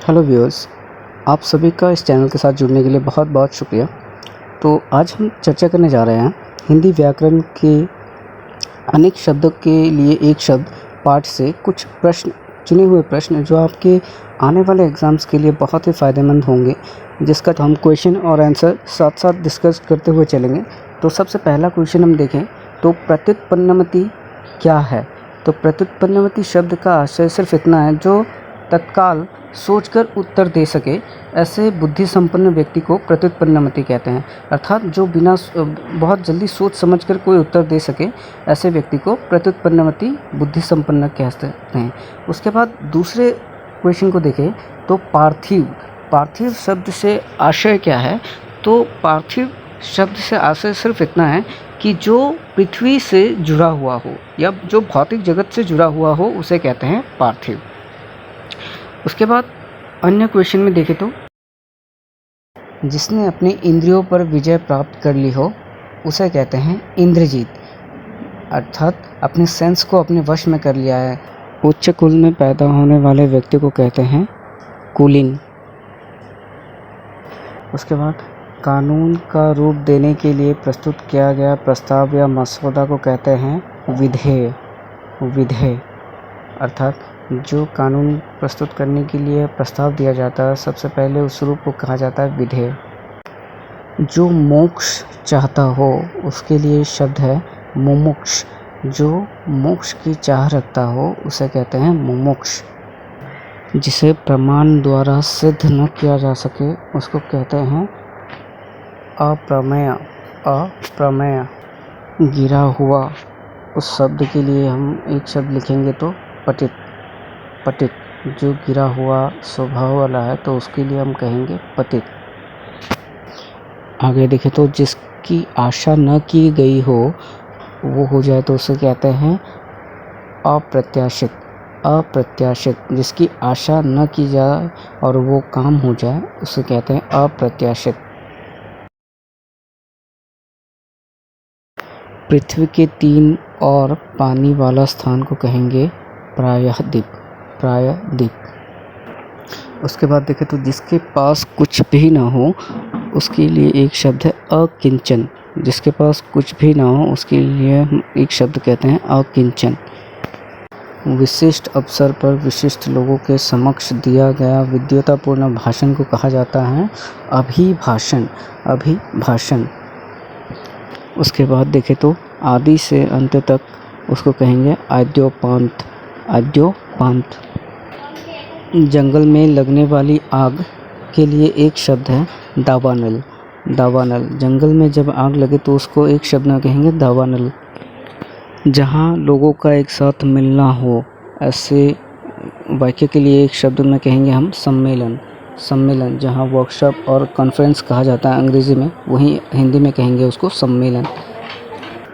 Hello viewers, आप सभी का इस चैनल के साथ जुड़ने के लिए बहुत बहुत शुक्रिया। तो आज हम चर्चा करने जा रहे हैं हिंदी व्याकरण के अनेक शब्दों के लिए एक शब्द पाठ से कुछ प्रश्न, चुने हुए प्रश्न जो आपके आने वाले एग्ज़ाम्स के लिए बहुत ही फ़ायदेमंद होंगे, जिसका हम क्वेश्चन और आंसर साथ साथ डिस्कस करते हुए चलेंगे। तो सबसे पहला क्वेश्चन हम देखें तो प्रत्युत्पन्नमति क्या है। तो प्रत्युत्पन्नमति शब्द का आशय सिर्फ इतना है, जो तत्काल सोचकर उत्तर दे सके, ऐसे बुद्धि संपन्न व्यक्ति को प्रत्युत्पन्नमति कहते हैं। अर्थात जो बिना बहुत जल्दी सोच समझकर कोई उत्तर दे सके, ऐसे व्यक्ति को प्रत्युत्पन्नमति बुद्धि संपन्न कहते हैं। उसके बाद दूसरे क्वेश्चन को देखें तो पार्थिव शब्द से आशय क्या है। तो पार्थिव शब्द से आशय सिर्फ इतना है कि जो पृथ्वी से जुड़ा हुआ हो या जो भौतिक जगत से जुड़ा हुआ हो, उसे कहते हैं पार्थिव। उसके बाद अन्य क्वेश्चन में देखें तो जिसने अपने इंद्रियों पर विजय प्राप्त कर ली हो, उसे कहते हैं इंद्रजीत। अर्थात अपने सेंस को अपने वश में कर लिया है। उच्च कुल में पैदा होने वाले व्यक्ति को कहते हैं कुलीन। उसके बाद कानून का रूप देने के लिए प्रस्तुत किया गया प्रस्ताव या मसौदा को कहते हैं विधेय। अर्थात जो कानून प्रस्तुत करने के लिए प्रस्ताव दिया जाता है, सबसे पहले उस रूप को कहा जाता है विधेय। जो मोक्ष चाहता हो, उसके लिए शब्द है मुमुक्ष। जो मोक्ष की चाह रखता हो, उसे कहते हैं मुमुक्ष। जिसे प्रमाण द्वारा सिद्ध न किया जा सके, उसको कहते हैं अप्रमेय। गिरा हुआ, उस शब्द के लिए हम एक शब्द लिखेंगे तो पतित। जो गिरा हुआ स्वभाव वाला है, तो उसके लिए हम कहेंगे पतित। आगे देखें तो जिसकी आशा न की गई हो, वो हो जाए तो उसे कहते हैं अप्रत्याशित। जिसकी आशा न की जाए और वो काम हो जाए, उसे कहते हैं अप्रत्याशित। पृथ्वी के 3 और पानी वाला स्थान को कहेंगे प्रायःद्वीप। उसके बाद देखें तो जिसके पास कुछ भी ना हो, उसके लिए एक शब्द है अकिंचन। जिसके पास कुछ भी ना हो, उसके लिए हम एक शब्द कहते हैं अकिंचन। विशिष्ट अवसर पर विशिष्ट लोगों के समक्ष दिया गया विद्वतापूर्ण भाषण को कहा जाता है अभिभाषण। उसके बाद देखें तो आदि से अंत तक उसको कहेंगे आद्योपांत। जंगल में लगने वाली आग के लिए एक शब्द है दावानल। जंगल में जब आग लगे तो उसको एक शब्द में कहेंगे दावानल। जहाँ लोगों का एक साथ मिलना हो, ऐसे वाक्य के लिए एक शब्द में कहेंगे हम सम्मेलन। जहाँ वर्कशॉप और कॉन्फ्रेंस कहा जाता है अंग्रेज़ी में, वहीं हिंदी में कहेंगे उसको सम्मेलन।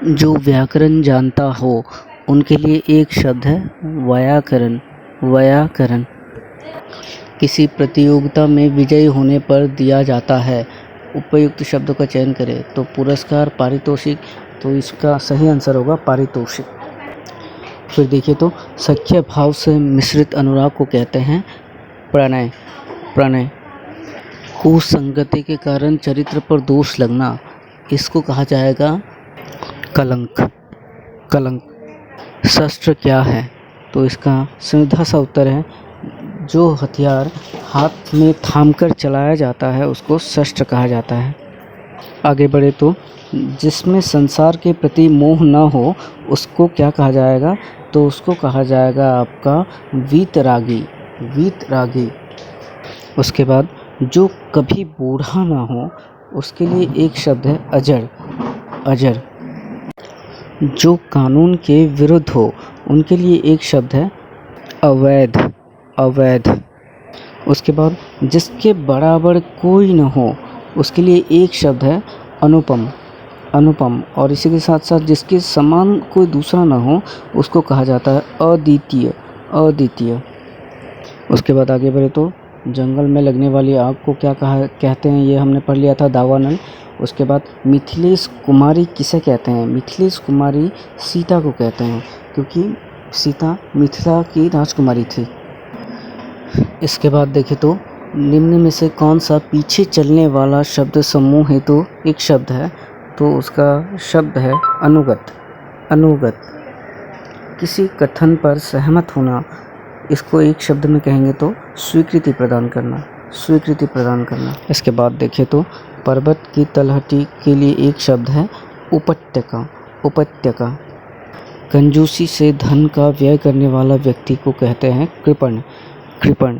जो व्याकरण जानता हो, उनके लिए एक शब्द है व्याकरण। किसी प्रतियोगिता में विजयी होने पर दिया जाता है। उपयुक्त शब्दों का चयन करें तो पुरस्कार, पारितोषिक। तो इसका सही आंसर होगा पारितोषिक। फिर देखिए तो सख्य भाव से मिश्रित अनुराग को कहते हैं प्रणय। कुसंगति के कारण चरित्र पर दोष लगना, इसको कहा जाएगा कलंक। शस्त्र क्या है। तो इसका सीधा सा उत्तर है जो हथियार हाथ में थामकर चलाया जाता है, उसको शस्त्र कहा जाता है। आगे बढ़े तो जिसमें संसार के प्रति मोह न हो, उसको क्या कहा जाएगा। तो उसको कहा जाएगा आपका वीतरागी। उसके बाद जो कभी बूढ़ा ना हो, उसके लिए एक शब्द है अजर। जो कानून के विरुद्ध हो, उनके लिए एक शब्द है अवैध। उसके बाद जिसके बराबर कोई न हो, उसके लिए एक शब्द है अनुपम। और इसी के साथ साथ जिसके समान कोई दूसरा न हो, उसको कहा जाता है अद्वितीय। उसके बाद आगे बढ़े तो जंगल में लगने वाली आग को क्या कहते हैं, ये हमने पढ़ लिया था दावानल। उसके बाद मिथिलेश कुमारी किसे कहते हैं। मिथिलेश कुमारी सीता को कहते हैं, क्योंकि सीता मिथिला की राजकुमारी थी। इसके बाद देखें तो निम्न में से कौन सा पीछे चलने वाला शब्द समूह है, तो एक शब्द है, तो उसका शब्द है अनुगत। अनुगत किसी कथन पर सहमत होना, इसको एक शब्द में कहेंगे तो स्वीकृति प्रदान करना, स्वीकृति प्रदान करना। इसके बाद देखें तो पर्वत की तलहटी के लिए एक शब्द है उपत्यका। उपत्यका कंजूसी से धन का व्यय करने वाला व्यक्ति को कहते हैं कृपण। कृपण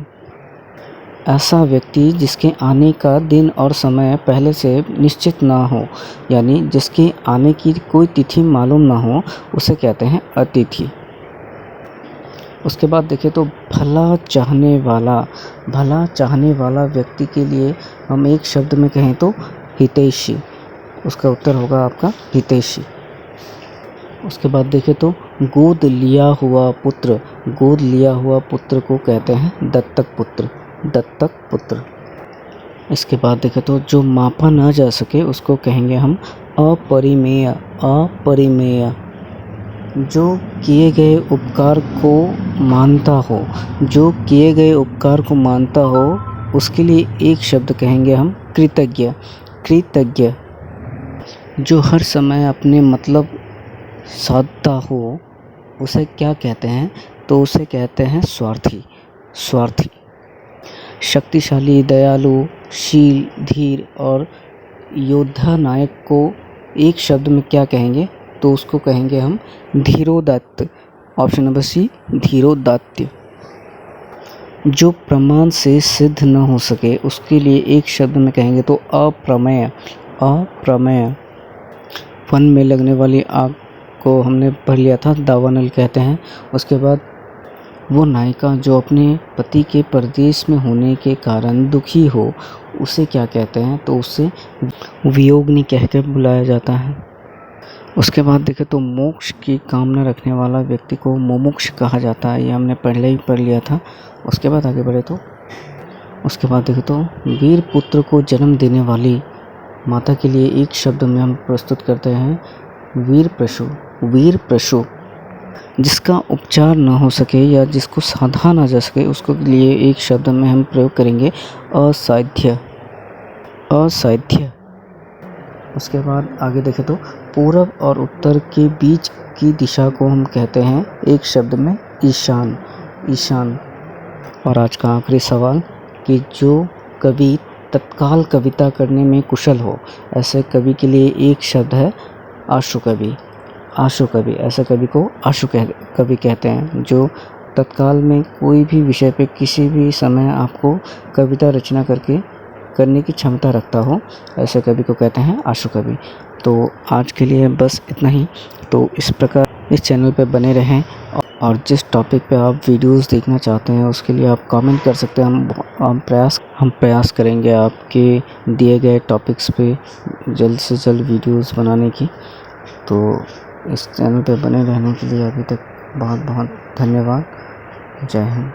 ऐसा व्यक्ति जिसके आने का दिन और समय पहले से निश्चित ना हो, यानी जिसके आने की कोई तिथि मालूम ना हो, उसे कहते हैं अतिथि। उसके बाद देखें तो भला चाहने वाला। भला चाहने वाला व्यक्ति के लिए हम एक शब्द में कहें तो हितैषी। उसका उत्तर होगा आपका हितैषी। उसके बाद देखें तो गोद लिया हुआ पुत्र। गोद लिया हुआ पुत्र को कहते हैं दत्तक पुत्र। दत्तक पुत्र। इसके बाद देखें तो जो मापा ना जा सके उसको कहेंगे हम अपरिमेय। अपरिमेय जो किए गए उपकार को मानता हो, जो किए गए उपकार को मानता हो, उसके लिए एक शब्द कहेंगे हम कृतज्ञ। कृतज्ञ जो हर समय अपने मतलब साधता हो, उसे क्या कहते हैं, तो उसे कहते हैं स्वार्थी। स्वार्थी शक्तिशाली, दयालु, शील, धीर और योद्धा नायक को एक शब्द में क्या कहेंगे, तो उसको कहेंगे हम धीरोदात्त। Option number C धीरोदात्त। जो प्रमाण से सिद्ध न हो सके उसके लिए एक शब्द में कहेंगे तो अप्रमेय। अप्रमेय वन में लगने वाली आग को हमने पढ़ लिया था, दावानल कहते हैं। उसके बाद वो नायिका जो अपने पति के परदेश में होने के कारण दुखी हो, उसे क्या कहते हैं, तो उसे वियोगिनी कहकर बुलाया जाता है। उसके बाद देखें तो मोक्ष की कामना रखने वाला व्यक्ति को मुमुक्ष कहा जाता है, ये हमने पहले ही पढ़ लिया था। उसके बाद आगे बढ़े तो उसके बाद देखें तो वीर पुत्र को जन्म देने वाली माता के लिए एक शब्द में हम प्रस्तुत करते हैं वीर प्रसू। वीर प्रसू जिसका उपचार ना हो सके या जिसको साधा ना जा सके, उसको लिए एक शब्द में हम प्रयोग करेंगे असाध्य। असाध्य। उसके बाद आगे देखें तो पूरब और उत्तर के बीच की दिशा को हम कहते हैं एक शब्द में ईशान। ईशान। और आज का आखिरी सवाल कि जो कवि तत्काल कविता करने में कुशल हो, ऐसे कवि के लिए एक शब्द है आशु कवि। आशु कवि ऐसे कवि को आशु कवि कहते हैं, जो तत्काल में कोई भी विषय पे किसी भी समय आपको कविता रचना करने की क्षमता रखता हो, ऐसे कवि को कहते हैं आशु कवि। तो आज के लिए बस इतना ही। तो इस प्रकार इस चैनल पे बने रहें और जिस टॉपिक पे आप वीडियोस देखना चाहते हैं उसके लिए आप कमेंट कर सकते हैं। हम प्रयास करेंगे आपके दिए गए टॉपिक्स पे जल्द से जल्द वीडियोस बनाने की। तो इस चैनल पे बने रहने के लिए अभी तक बहुत बहुत धन्यवाद। जय हिंद।